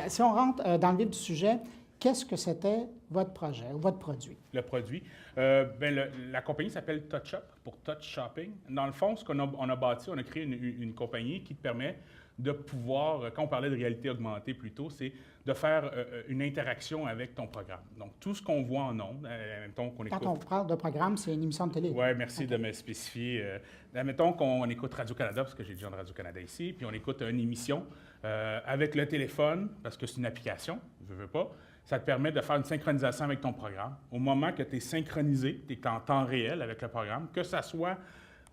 Si on rentre dans le vif du sujet, qu'est-ce que c'était votre projet ou votre produit? Le produit. La compagnie s'appelle TouchUp pour Touch Shopping. Dans le fond, ce on a bâti, on a créé une compagnie qui te permet de pouvoir, quand on parlait de réalité augmentée plus tôt, c'est de faire une interaction avec ton programme. Donc, tout ce qu'on voit en ondes, mettons qu'on écoute... Quand on parle de programme, c'est une émission de télé. Oui, merci de me spécifier. Mettons qu'on écoute Radio-Canada, parce que j'ai des gens de Radio-Canada ici, puis on écoute une émission avec le téléphone, parce que c'est une application, je veux pas. Ça te permet de faire une synchronisation avec ton programme. Au moment que tu es synchronisé, tu es en temps réel avec le programme, que ça soit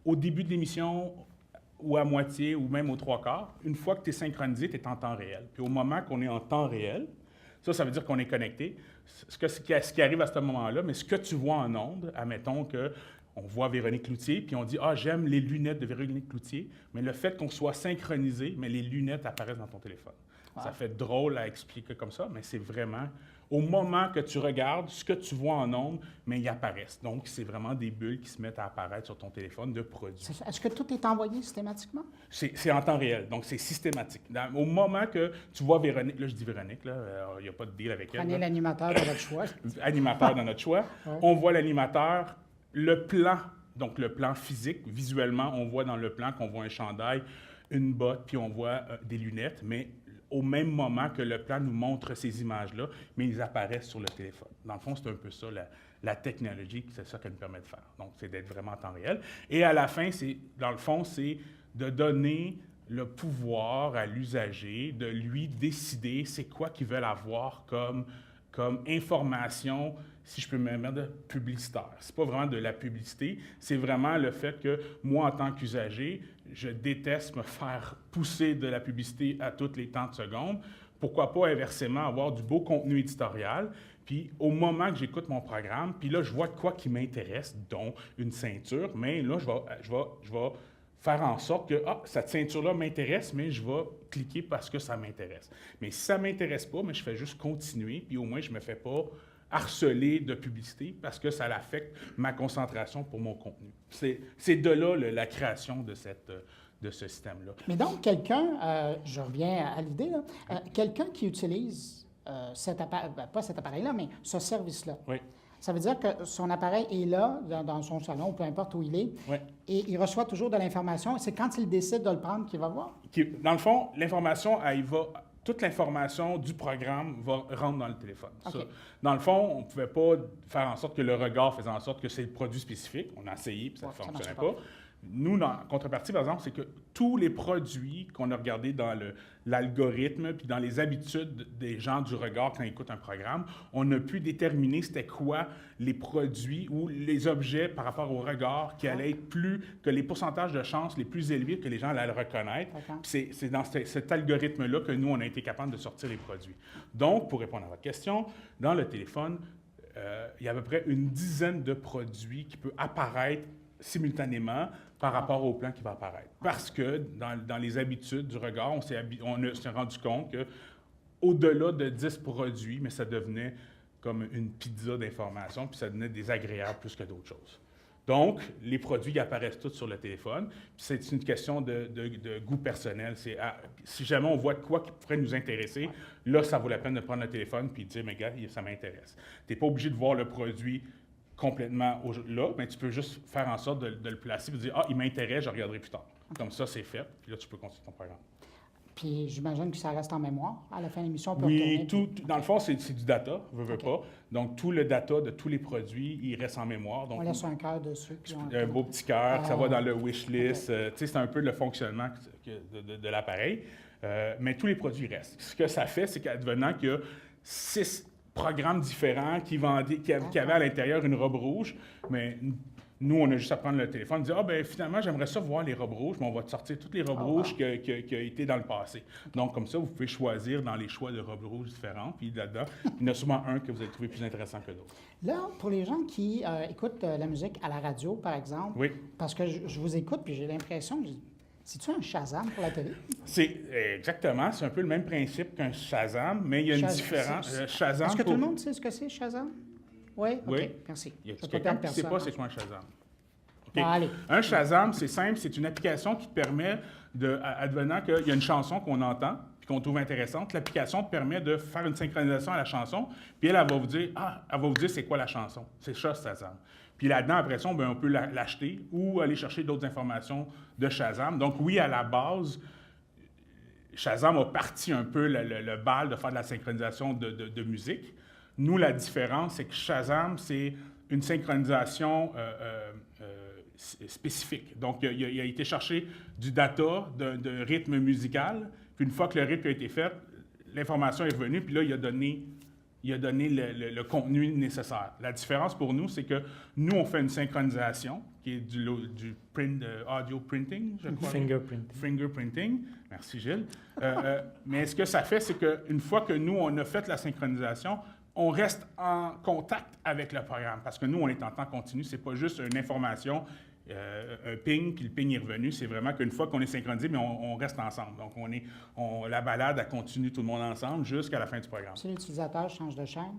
au début de l'émission ou à moitié ou même aux trois quarts, une fois que tu es synchronisé, tu es en temps réel. Puis au moment qu'on est en temps réel, ça veut dire qu'on est connecté. Ce qui arrive à ce moment-là, mais ce que tu vois en ondes, admettons qu'on voit Véronique Cloutier, puis on dit « Ah, j'aime les lunettes de Véronique Cloutier », mais le fait qu'on soit synchronisé, mais les lunettes apparaissent dans ton téléphone. Wow. Ça fait drôle à expliquer comme ça, mais c'est vraiment au moment que tu regardes ce que tu vois en ondes, mais ils apparaissent. Donc, c'est vraiment des bulles qui se mettent à apparaître sur ton téléphone de produits. Est-ce que tout est envoyé systématiquement? C'est en temps réel, donc c'est systématique. Au moment que tu vois Véronique, là je dis Véronique, il n'y a pas de deal avec elle. Prenez l'animateur de votre choix. Animateur de notre choix. Ouais. On voit l'animateur, le plan, donc le plan physique, visuellement, on voit dans le plan qu'on voit un chandail, une botte, puis on voit des lunettes, mais au même moment que le plan nous montre ces images-là, mais ils apparaissent sur le téléphone. Dans le fond, c'est un peu ça, la technologie, c'est ça qu'elle nous permet de faire. Donc, c'est d'être vraiment en temps réel. Et à la fin, dans le fond, c'est de donner le pouvoir à l'usager, de lui décider c'est quoi qu'ils veulent avoir comme information, si je peux me mettre de publicitaire. C'est pas vraiment de la publicité, c'est vraiment le fait que moi, en tant qu'usager, je déteste me faire pousser de la publicité à toutes les 30 secondes. Pourquoi pas, inversement, avoir du beau contenu éditorial. Puis, au moment que j'écoute mon programme, puis là, je vois de quoi qui m'intéresse, dont une ceinture, mais là, je vais faire en sorte que, cette ceinture-là m'intéresse, mais je vais cliquer parce que ça m'intéresse. Mais si ça ne m'intéresse pas, mais je fais juste continuer, puis au moins, je ne me fais pas harceler de publicité parce que ça affecte ma concentration pour mon contenu. C'est de là la création de ce système-là. Mais donc, quelqu'un, je reviens à l'idée, quelqu'un qui utilise pas cet appareil-là, mais ce service-là, oui. Ça veut dire que son appareil est là, dans son salon, peu importe où il est, oui. Et il reçoit toujours de l'information. C'est quand il décide de le prendre qu'il va voir? Dans le fond, l'information, toute l'information du programme rentre dans le téléphone. Okay. Ça. Dans le fond, on ne pouvait pas faire en sorte que le regard faisait en sorte que c'est le produit spécifique. On a essayé, puis ça ne fonctionnait pas. Nous, en contrepartie, par exemple, c'est que tous les produits qu'on a regardés dans l'algorithme puis dans les habitudes des gens du regard quand ils écoutent un programme, on a pu déterminer c'était quoi les produits ou les objets par rapport au regard qui allaient être que les pourcentages de chances les plus élevés que les gens allaient le reconnaître. Okay. C'est dans cet algorithme-là que nous, on a été capable de sortir les produits. Donc, pour répondre à votre question, dans le téléphone, il y a à peu près une dizaine de produits qui peuvent apparaître simultanément par rapport au plan qui va apparaître. Parce que dans les habitudes du regard, on s'est rendu compte qu'au-delà de 10 produits, mais ça devenait comme une pizza d'informations, puis ça devenait désagréable plus que d'autres choses. Donc, les produits apparaissent tous sur le téléphone, puis c'est une question de goût personnel. Si jamais on voit de quoi qui pourrait nous intéresser, là, ça vaut la peine de prendre le téléphone puis de dire « mais gars, ça m'intéresse ». Tu n'es pas obligé de voir le produit complètement là, mais tu peux juste faire en sorte de le placer et de dire « Ah, il m'intéresse, je regarderai plus tard ». Comme ça, c'est fait, puis là, tu peux continuer ton programme. Puis j'imagine que ça reste en mémoire. À la fin de l'émission, on peut retourner. Dans le fond, c'est du data, veux pas. Donc, tout le data de tous les produits, il reste en mémoire. Donc, on laisse un cœur dessus. Puis un beau petit cœur, ça va dans le wish list. C'est un peu le fonctionnement de l'appareil. Mais tous les produits restent. Ce que ça fait, c'est qu'advenant qu'il y a 6 programmes différents qui avaient à l'intérieur une robe rouge, mais nous, on a juste à prendre le téléphone et dire « Ah, bien, finalement, j'aimerais ça voir les robes rouges, mais on va te sortir toutes les robes rouges qui ont été dans le passé. » Donc, comme ça, vous pouvez choisir dans les choix de robes rouges différents, puis là-dedans, il y en a souvent un que vous allez trouver plus intéressant que d'autres. Là, pour les gens qui écoutent la musique à la radio, par exemple, oui. Parce que je vous écoute, puis j'ai l'impression, c'est-tu un Shazam pour la télé? Exactement, c'est un peu le même principe qu'un Shazam, mais il y a une différence. Shazam. Est-ce que tout le monde sait ce que c'est, Shazam? Oui? OK, oui. Merci. Il y a quelqu'un qui ne sait pas c'est quoi un Shazam. Okay. Allez. Un Shazam, c'est simple, c'est une application qui te permet, advenant qu'il y a une chanson qu'on entend, puis qu'on trouve intéressante. L'application te permet de faire une synchronisation à la chanson, puis elle va vous dire, c'est quoi la chanson? C'est Shazam. Puis là-dedans, après ça, on peut l'acheter ou aller chercher d'autres informations de Shazam. Donc oui, à la base, Shazam a parti un peu le bal de faire de la synchronisation de musique. Nous, la différence, c'est que Shazam, c'est une synchronisation spécifique. Donc, il a été chercher du data d'un rythme musical, puis une fois que le rythme a été fait, l'information est revenue, puis là, il a donné le contenu nécessaire. La différence pour nous, c'est que nous, on fait une synchronisation, qui est du audio printing, je crois. Fingerprinting. Merci, Gilles. Mais ce que ça fait, c'est qu'une fois que nous, on a fait la synchronisation, on reste en contact avec le programme. Parce que nous, on est en temps continu. Ce n'est pas juste une information, un ping, puis le ping est revenu. C'est vraiment qu'une fois qu'on est synchronisé, mais on reste ensemble. Donc, la balade, elle continue tout le monde ensemble jusqu'à la fin du programme. Si l'utilisateur change de chaîne?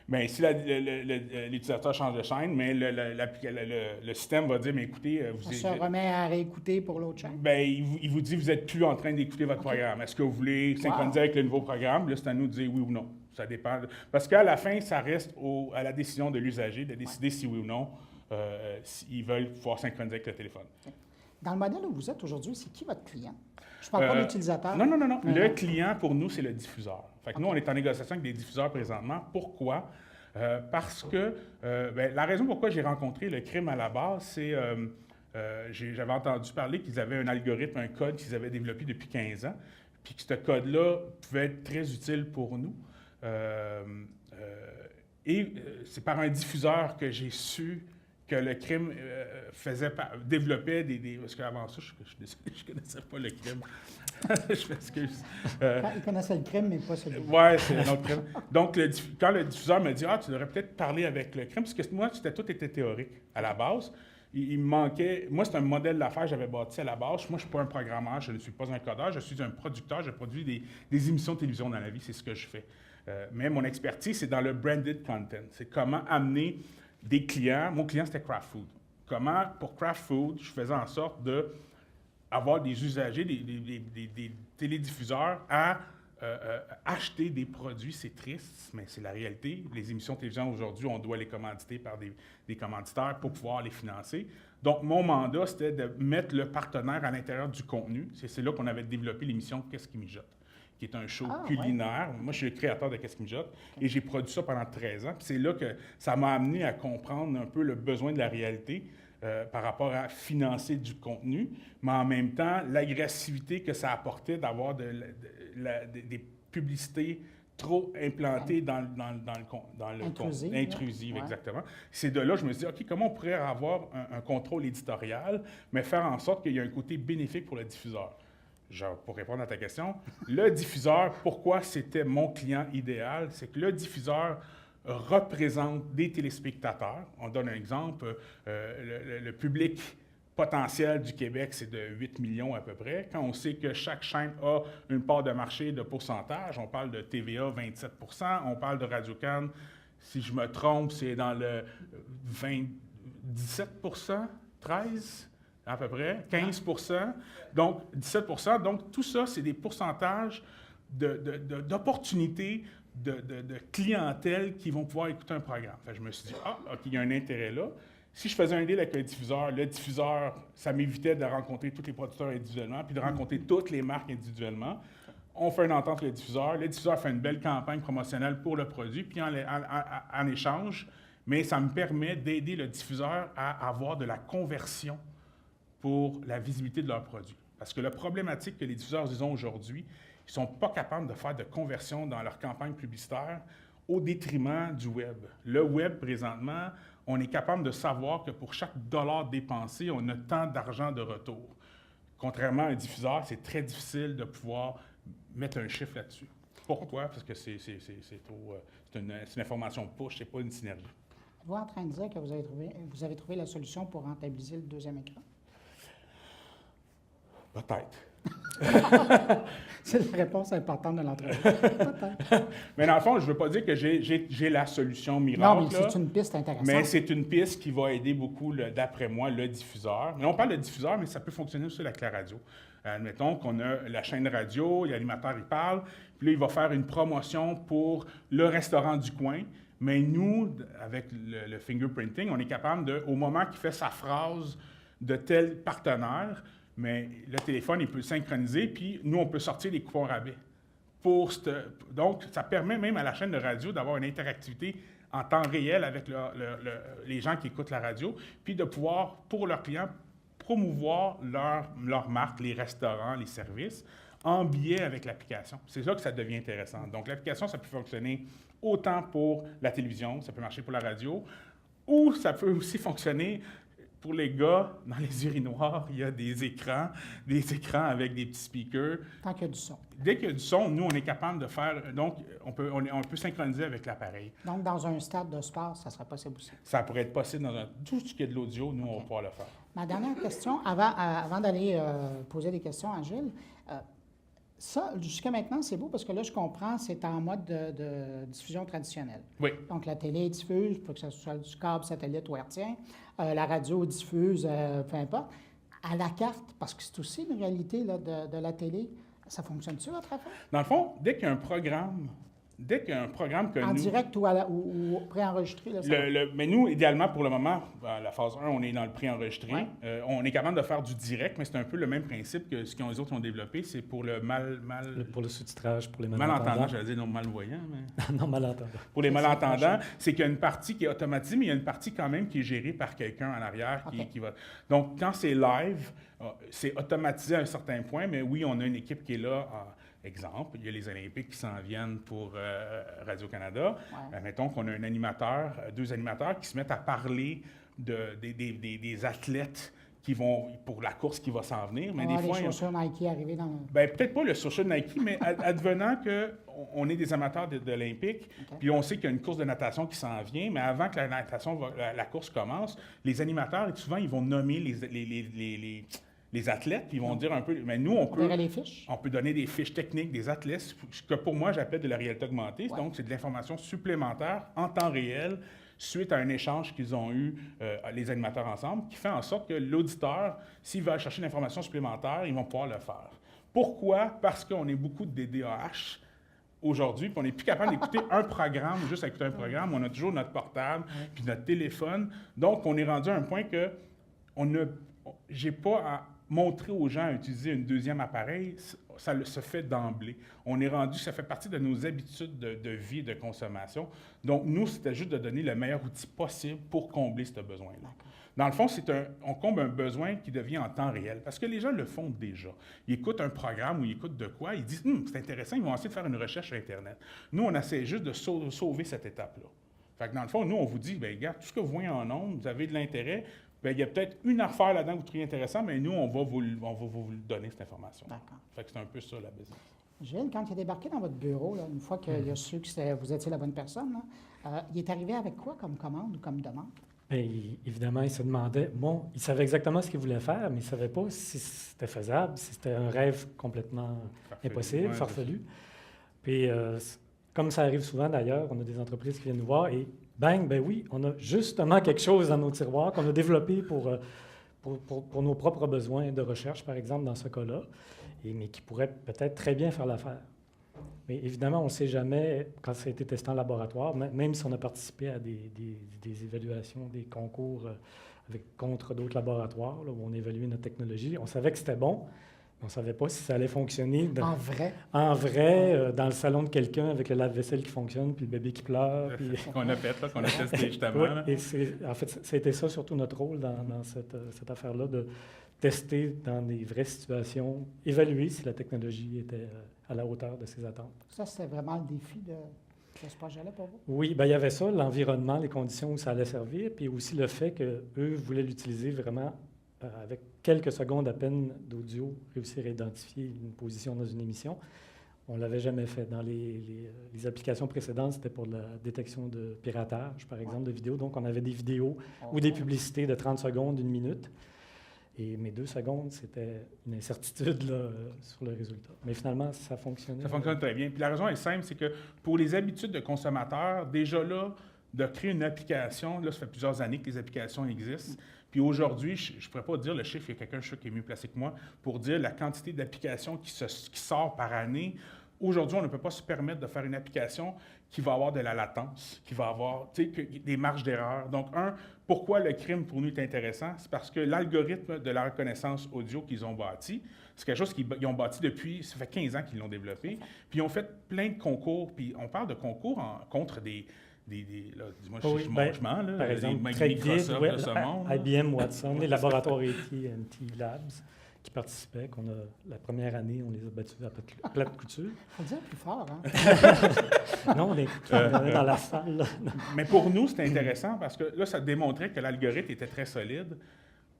Bien, si l'utilisateur change de chaîne, mais le système va dire, mais écoutez... On se remet à réécouter pour l'autre chaîne? Bien, il vous dit, vous n'êtes plus en train d'écouter votre programme. Est-ce que vous voulez synchroniser avec le nouveau programme? Là, c'est à nous de dire oui ou non. Ça dépend. Parce qu'à la fin, ça reste à la décision de l'usager de décider si oui ou non s'ils veulent pouvoir synchroniser avec le téléphone. Dans le modèle où vous êtes aujourd'hui, c'est qui votre client? Je ne parle pas de l'utilisateur. Non. Le client, pour nous, c'est le diffuseur. Fait que nous, on est en négociation avec des diffuseurs présentement. Pourquoi? Parce que la raison pourquoi j'ai rencontré le crime à la base, c'est j'avais entendu parler qu'ils avaient un algorithme, un code qu'ils avaient développé depuis 15 ans, puis que ce code-là pouvait être très utile pour nous. C'est par un diffuseur que j'ai su que le crime développait des... Parce qu'avant ça, je ne connaissais pas le crime. Je m'excuse. Il connaissait le crime, mais pas celui-là. Oui, c'est un autre crime. Donc, quand le diffuseur me dit « Ah, tu devrais peut-être parler avec le crime », parce que moi, tout était théorique à la base. Il me manquait... Moi, c'est un modèle d'affaires que j'avais bâti à la base. Moi, je ne suis pas un programmeur, je ne suis pas un codeur, je suis un producteur, je produis des émissions de télévision dans la vie, c'est ce que je fais. Mais mon expertise, c'est dans le branded content. C'est comment amener des clients. Mon client, c'était Kraft Food. Comment, pour Kraft Food, je faisais en sorte d'avoir des usagers, des télédiffuseurs à acheter des produits. C'est triste, mais c'est la réalité. Les émissions de télévision, aujourd'hui, on doit les commanditer par des commanditaires pour pouvoir les financer. Donc, mon mandat, c'était de mettre le partenaire à l'intérieur du contenu. C'est là qu'on avait développé l'émission « Qu'est-ce qui mijote », qui est un show culinaire. Ouais. Moi, je suis le créateur de Qu'est-ce qui mijote et j'ai produit ça pendant 13 ans. Puis c'est là que ça m'a amené à comprendre un peu le besoin de la réalité par rapport à financer du contenu, mais en même temps, l'agressivité que ça apportait d'avoir des publicités trop implantées dans le contenu. Intrusive, exactement. C'est de là que je me suis dit, OK, comment on pourrait avoir un contrôle éditorial, mais faire en sorte qu'il y ait un côté bénéfique pour le diffuseur? Genre, pour répondre à ta question, le diffuseur, pourquoi c'était mon client idéal? C'est que le diffuseur représente des téléspectateurs. On donne un exemple, le public potentiel du Québec, c'est de 8 millions à peu près. Quand on sait que chaque chaîne a une part de marché de pourcentage, on parle de TVA 27 %, on parle de Radio-Can, si je me trompe, c'est dans le 17 %, 13 % à peu près, 15 %, donc 17 %. Donc, tout ça, c'est des pourcentages d'opportunités de clientèle qui vont pouvoir écouter un programme. Fait que je me suis dit, OK, il y a un intérêt là. Si je faisais un deal avec le diffuseur, ça m'évitait de rencontrer tous les producteurs individuellement puis de rencontrer toutes les marques individuellement. On fait une entente avec le diffuseur fait une belle campagne promotionnelle pour le produit, puis en échange, mais ça me permet d'aider le diffuseur à avoir de la conversion pour la visibilité de leurs produits. Parce que la problématique que les diffuseurs ont aujourd'hui, ils ne sont pas capables de faire de conversion dans leur campagne publicitaire au détriment du web. Le web, présentement, on est capable de savoir que pour chaque dollar dépensé, on a tant d'argent de retour. Contrairement à un diffuseur, c'est très difficile de pouvoir mettre un chiffre là-dessus. Pourquoi? Parce que c'est une information push, c'est pas une synergie. Êtes-vous en train de dire que vous avez trouvé la solution pour rentabiliser le deuxième écran? Peut-être. C'est la réponse importante de l'entrevue. Peut-être. Mais dans le fond, je ne veux pas dire que j'ai la solution miracle. Non, mais c'est une piste intéressante. Mais c'est une piste qui va aider beaucoup, d'après moi, le diffuseur. Mais on parle de diffuseur, mais ça peut fonctionner aussi avec la radio. Admettons qu'on a la chaîne radio, l'animateur, il parle, puis là, il va faire une promotion pour le restaurant du coin. Mais nous, avec le fingerprinting, on est capable de, au moment qu'il fait sa phrase de tel partenaire, mais le téléphone, il peut synchroniser, puis nous, on peut sortir des coupons rabais. Donc, ça permet même à la chaîne de radio d'avoir une interactivité en temps réel avec les gens qui écoutent la radio, puis de pouvoir, pour leurs clients, promouvoir leur marque, les restaurants, les services, en biais avec l'application. C'est là que ça devient intéressant. Donc, l'application, ça peut fonctionner autant pour la télévision, ça peut marcher pour la radio, ou ça peut aussi fonctionner pour les gars, dans les urinoirs, il y a des écrans avec des petits speakers. Tant qu'il y a du son. Dès qu'il y a du son, nous, on est capable de faire... Donc, on peut synchroniser avec l'appareil. Donc, dans un stade de sport, ça serait possible aussi. Ça pourrait être possible dans tout ce qui est de l'audio, nous, on va pouvoir le faire. Ma dernière question, avant d'aller poser des questions à Gilles, ça, jusqu'à maintenant, c'est beau parce que là, je comprends, c'est en mode de diffusion traditionnelle. Oui. Donc, la télé diffuse, que ce soit du câble, satellite ou hertzien. La radio diffuse, peu importe. À la carte, parce que c'est aussi une réalité là, de la télé, ça fonctionne-tu, votre affaire? Dans le fond, dès qu'il y a un programme que en nous... direct ou préenregistré? Là, mais nous, idéalement, pour le moment, la phase 1, on est dans le préenregistré. Ouais. On est capable de faire du direct, mais c'est un peu le même principe que ce les autres ont développé. C'est pour le pour le sous-titrage, pour les malentendants. malentendants. J'allais dire non malvoyants, mais... Non, malentendants. Pour les malentendants, c'est qu'il y a une partie qui est automatisée, mais il y a une partie quand même qui est gérée par quelqu'un en arrière qui va... Donc, quand c'est live, c'est automatisé à un certain point, mais oui, on a une équipe qui est là... Exemple, il y a les Olympiques qui s'en viennent pour Radio-Canada. Ouais. Mettons qu'on a deux animateurs qui se mettent à parler des athlètes qui vont pour la course qui va s'en venir. Mais des fois, les chaussures Nike arrivées dans... Ben, peut-être pas le chaussure Nike, mais advenant qu'on est des amateurs d'Olympiques, puis on sait qu'il y a une course de natation qui s'en vient, mais avant que la course commence, les animateurs, souvent, ils vont nommer les athlètes, puis ils vont dire un peu... Mais nous, on peut donner des fiches techniques des athlètes, ce que pour moi, j'appelle de la réalité augmentée. Ouais. Donc, c'est de l'information supplémentaire en temps réel suite à un échange qu'ils ont eu, les animateurs ensemble, qui fait en sorte que l'auditeur, s'il va chercher une information supplémentaire, ils vont pouvoir le faire. Pourquoi? Parce qu'on est beaucoup de DDAH aujourd'hui, puis on n'est plus capable d'écouter un programme, juste à écouter un programme. On a toujours notre portable, puis notre téléphone. Donc, on est rendu à un point que j'ai pas à montrer aux gens à utiliser un deuxième appareil, ça se fait d'emblée. On est rendu, ça fait partie de nos habitudes de vie et de consommation. Donc, nous, c'était juste de donner le meilleur outil possible pour combler ce besoin-là. Dans le fond, on comble un besoin qui devient en temps réel, parce que les gens le font déjà. Ils écoutent un programme ou ils écoutent de quoi, ils disent « c'est intéressant », ils vont essayer de faire une recherche sur Internet. Nous, on essaie juste de sauver cette étape-là. Fait que dans le fond, nous, on vous dit « bien, regarde, tout ce que vous voyez en ondes, vous avez de l'intérêt », bien, il y a peut-être une affaire là-dedans que vous trouvez intéressant, mais nous, on va vous donner cette information. D'accord. Fait que c'est un peu ça, la business. Gilles, quand il est débarqué dans votre bureau, là, une fois qu'il a su que vous étiez la bonne personne, là, il est arrivé avec quoi comme commande ou comme demande? Bien, évidemment, il se demandait... Bon, il savait exactement ce qu'il voulait faire, mais il ne savait pas si c'était faisable, si c'était un rêve complètement impossible, farfelu. Puis, comme ça arrive souvent d'ailleurs, on a des entreprises qui viennent nous voir et bang, ben oui, on a justement quelque chose dans nos tiroirs qu'on a développé pour nos propres besoins de recherche, par exemple, dans ce cas-là, mais qui pourrait peut-être très bien faire l'affaire. Mais évidemment, on ne sait jamais, quand ça a été testé en laboratoire, même si on a participé à des évaluations, des concours contre d'autres laboratoires, là, où on évaluait notre technologie, on savait que c'était bon. On ne savait pas si ça allait fonctionner. En vrai, dans le salon de quelqu'un avec le lave-vaisselle qui fonctionne, puis le bébé qui pleure. Qu'on a fait, là, qu'on a testé justement. Oui, et en fait, c'était ça surtout notre rôle dans cette affaire-là, de tester dans des vraies situations, évaluer si la technologie était à la hauteur de ses attentes. Ça, c'était vraiment le défi de ce projet-là pour vous? Oui, bien, il y avait ça, l'environnement, les conditions où ça allait servir, puis aussi le fait qu'eux voulaient l'utiliser vraiment avec quelques secondes à peine d'audio, réussir à identifier une position dans une émission. On ne l'avait jamais fait. Dans les applications précédentes, c'était pour la détection de piratage, par exemple, de vidéos. Donc, on avait des vidéos ou des publicités de 30 secondes, 1 minute. Et mes 2 secondes, c'était une incertitude là, sur le résultat. Mais finalement, ça fonctionnait. Ça fonctionne très bien. Puis la raison est simple, c'est que pour les habitudes de consommateurs, déjà là, de créer une application. Là, ça fait plusieurs années que les applications existent. Puis aujourd'hui, je ne pourrais pas dire le chiffre, il y a quelqu'un qui est mieux placé que moi, pour dire la quantité d'applications qui sort par année. Aujourd'hui, on ne peut pas se permettre de faire une application qui va avoir de la latence, qui va avoir des marges d'erreur. Donc, pourquoi le crime pour nous est intéressant? C'est parce que l'algorithme de la reconnaissance audio qu'ils ont bâti, c'est quelque chose qu'ils ont bâti depuis, ça fait 15 ans qu'ils l'ont développé. Puis ils ont fait plein de concours, puis on parle de concours contre des là, dis-moi, je mens, là, par exemple, Microsoft de ce monde. IBM, Watson, les laboratoires AT&T Labs qui participaient, la première année, on les a battus à plate couture. Il faut le dire plus fort, hein? Non, on est dans la salle. Là. Mais pour nous, c'était intéressant parce que là, ça démontrait que l'algorithme était très solide.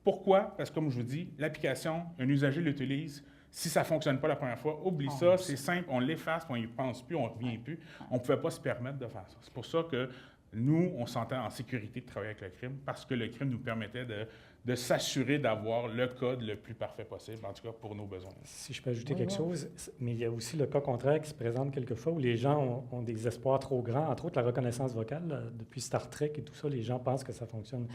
Pourquoi? Parce que, comme je vous dis, l'application, un usager l'utilise. Si ça ne fonctionne pas la première fois, oublie ça, c'est simple, on l'efface, on n'y pense plus, on ne revient plus. On ne pouvait pas se permettre de faire ça. C'est pour ça que nous, on se sentait en sécurité de travailler avec le crime, parce que le crime nous permettait de s'assurer d'avoir le code le plus parfait possible, en tout cas pour nos besoins. Si je peux ajouter quelque chose, mais il y a aussi le cas contraire qui se présente quelquefois où les gens ont des espoirs trop grands, entre autres la reconnaissance vocale. Là, depuis Star Trek et tout ça, les gens pensent que ça fonctionne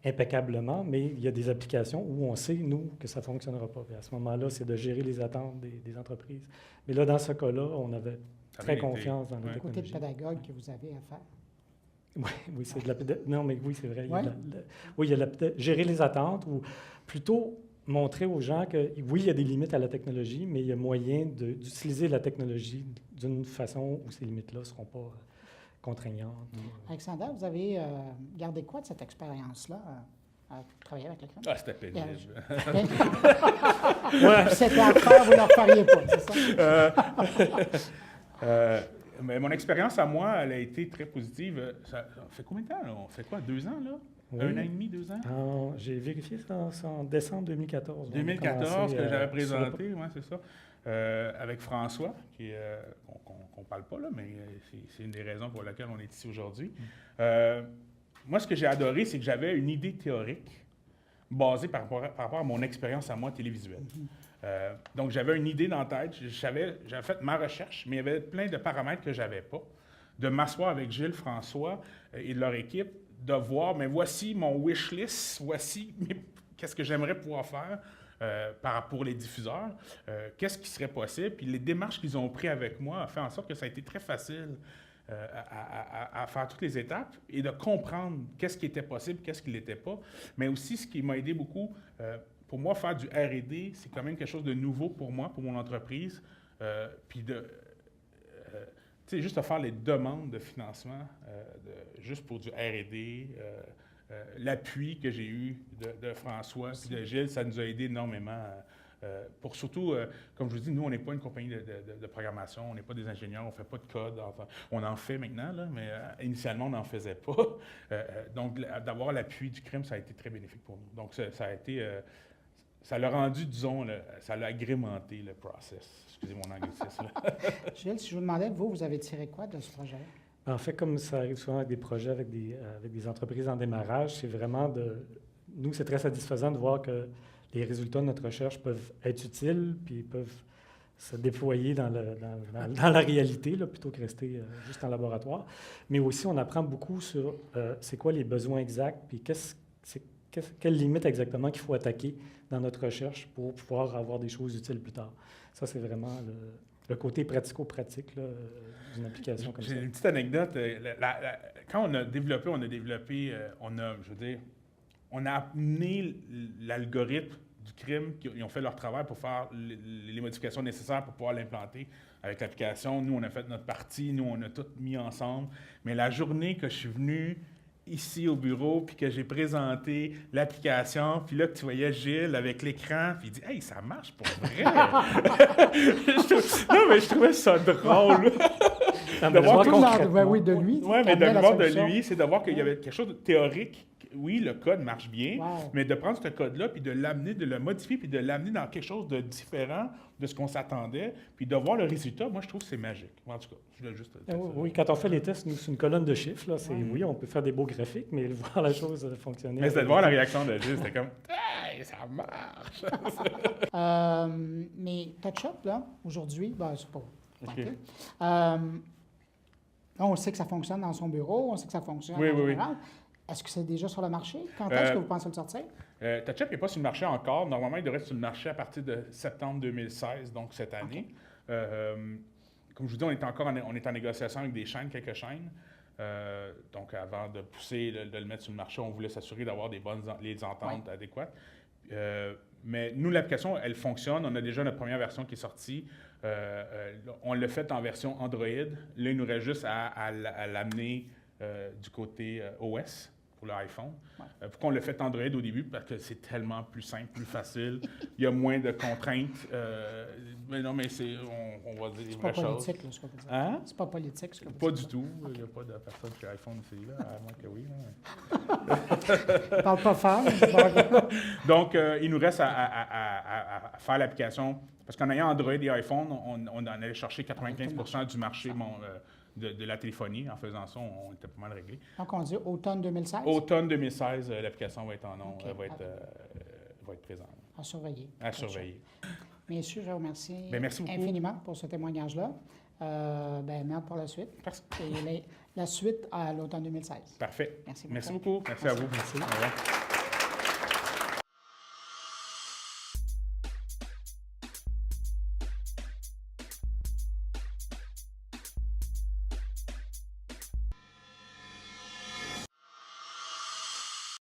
impeccablement, mais il y a des applications où on sait, nous, que ça ne fonctionnera pas. Et à ce moment-là, c'est de gérer les attentes des entreprises. Mais là, dans ce cas-là, on avait très confiance dans la technologie. Le côté de pédagogue que vous avez à faire. Oui, c'est de la pédagogie. Non, mais oui, c'est vrai. Ouais. Il y a gérer les attentes ou plutôt montrer aux gens que, oui, il y a des limites à la technologie, mais il y a moyen d'utiliser la technologie d'une façon où ces limites-là ne seront pas contraignantes. Alexander, vous avez gardé quoi de cette expérience-là à travailler avec le crime? Ah, c'était pénible. Si c'était à faire, vous ne le referiez pas, c'est ça? Mais mon expérience à moi, elle a été très positive. Ça fait combien de temps, là? On fait quoi, 2 ans, là? Oui. 1 an et demi, 2 ans? J'ai vérifié ça en décembre 2014. 2014, que j'avais présenté, oui, c'est ça. Avec François, qu'on ne parle pas là, mais c'est une des raisons pour lesquelles on est ici aujourd'hui. Moi, ce que j'ai adoré, c'est que j'avais une idée théorique basée par rapport à mon expérience à moi télévisuelle. Donc, j'avais une idée dans la tête, j'avais fait ma recherche, mais il y avait plein de paramètres que je n'avais pas. De m'asseoir avec Gilles, François et de leur équipe, de voir, mais voici mon wish list, voici qu'est-ce que j'aimerais pouvoir faire pour les diffuseurs, qu'est-ce qui serait possible. Puis les démarches qu'ils ont prises avec moi ont fait en sorte que ça a été très facile à faire toutes les étapes et de comprendre qu'est-ce qui était possible, qu'est-ce qui ne l'était pas. Mais aussi, ce qui m'a aidé beaucoup, pour moi, faire du R&D, c'est quand même quelque chose de nouveau pour moi, pour mon entreprise. Puis juste de faire les demandes de financement, juste pour du R&D, l'appui que j'ai eu de François et de Gilles, ça nous a aidé énormément. Pour surtout, comme je vous dis, nous, on n'est pas une compagnie de programmation, on n'est pas des ingénieurs, on ne fait pas de code. Enfin, on en fait maintenant, là, mais initialement, on n'en faisait pas. Donc, d'avoir l'appui du crime, ça a été très bénéfique pour nous. Donc, ça a été... ça l'a rendu, disons, ça l'a agrémenté le process. Excusez mon anglicisme. Gilles, si je vous demandais, vous avez tiré quoi de ce projet-là? En fait, comme ça arrive souvent avec des projets avec des entreprises en démarrage, c'est vraiment nous, c'est très satisfaisant de voir que les résultats de notre recherche peuvent être utiles, puis peuvent se déployer dans la réalité, là, plutôt que rester juste en laboratoire. Mais aussi, on apprend beaucoup sur c'est quoi les besoins exacts, puis quelles limites exactement qu'il faut attaquer dans notre recherche pour pouvoir avoir des choses utiles plus tard. Ça, c'est vraiment le côté pratico-pratique d'une application comme ça. J'ai une petite anecdote. Quand on a développé, on a amené l'algorithme du crime, ils ont fait leur travail pour faire les modifications nécessaires pour pouvoir l'implanter avec l'application. Nous, on a fait notre partie, nous, on a tout mis ensemble. Mais la journée que je suis venu ici au bureau, puis que j'ai présenté l'application, puis là que tu voyais Gilles avec l'écran, puis il dit « Hey, ça marche pour vrai! » Non, mais je trouvais ça drôle. De voir de lui. Oui, mais de voir de lui, c'est de voir qu'il y avait quelque chose de théorique. Oui, le code marche bien, mais de prendre ce code-là, puis de l'amener, de le modifier, puis de l'amener dans quelque chose de différent de ce qu'on s'attendait, puis de voir le résultat, moi, je trouve que c'est magique. En tout cas, je voulais juste dire ça. Oui, quand on fait les tests, nous, c'est une colonne de chiffres. Là, oui, on peut faire des beaux graphiques, mais voir la chose fonctionner... Mais c'était de voir la réaction de Gilles, c'était comme « Hey, ça marche! » Mais TouchUp, là, aujourd'hui, c'est pas... Okay. Là, on sait que ça fonctionne dans son bureau, on sait que ça fonctionne Oui, en oui, général. Est-ce que c'est déjà sur le marché? Quand est-ce que vous pensez le sortir? TouchUp n'est pas sur le marché encore. Normalement, il devrait être sur le marché à partir de septembre 2016, donc cette année. Comme je vous dis, on est en négociation avec des chaînes, quelques chaînes. Donc, avant de pousser, de le mettre sur le marché, on voulait s'assurer d'avoir les ententes adéquates. Mais nous, l'application, elle fonctionne. On a déjà notre première version qui est sortie. On l'a fait en version Android. Là, il nous reste juste à l'amener du côté OS pour l'iPhone. Pourquoi on l'a fait Android au début? Parce que c'est tellement plus simple, plus facile. Il y a moins de contraintes. Mais non, mais on va dire c'est pas politique, là, ce que vous dites. Hein? C'est pas politique, ce que vous dites. Pas du tout. Il n'y a pas de personne chez iPhone ici, là, à moins que oui. On parle pas fort. Donc, il nous reste à faire l'application. Parce qu'en ayant Android et iPhone, on en allait chercher 95% du marché de la téléphonie. En faisant ça, on était pas mal réglé. Donc, on dit automne 2016? Automne 2016, l'application va être en nom, va être présente. À surveiller. À surveiller. Messieurs, je vous remercie, merci beaucoup infiniment pour ce témoignage-là. Merde pour la suite. Et la suite à l'automne 2016. Parfait. Merci beaucoup. Merci beaucoup. Merci à vous. Merci. Au revoir.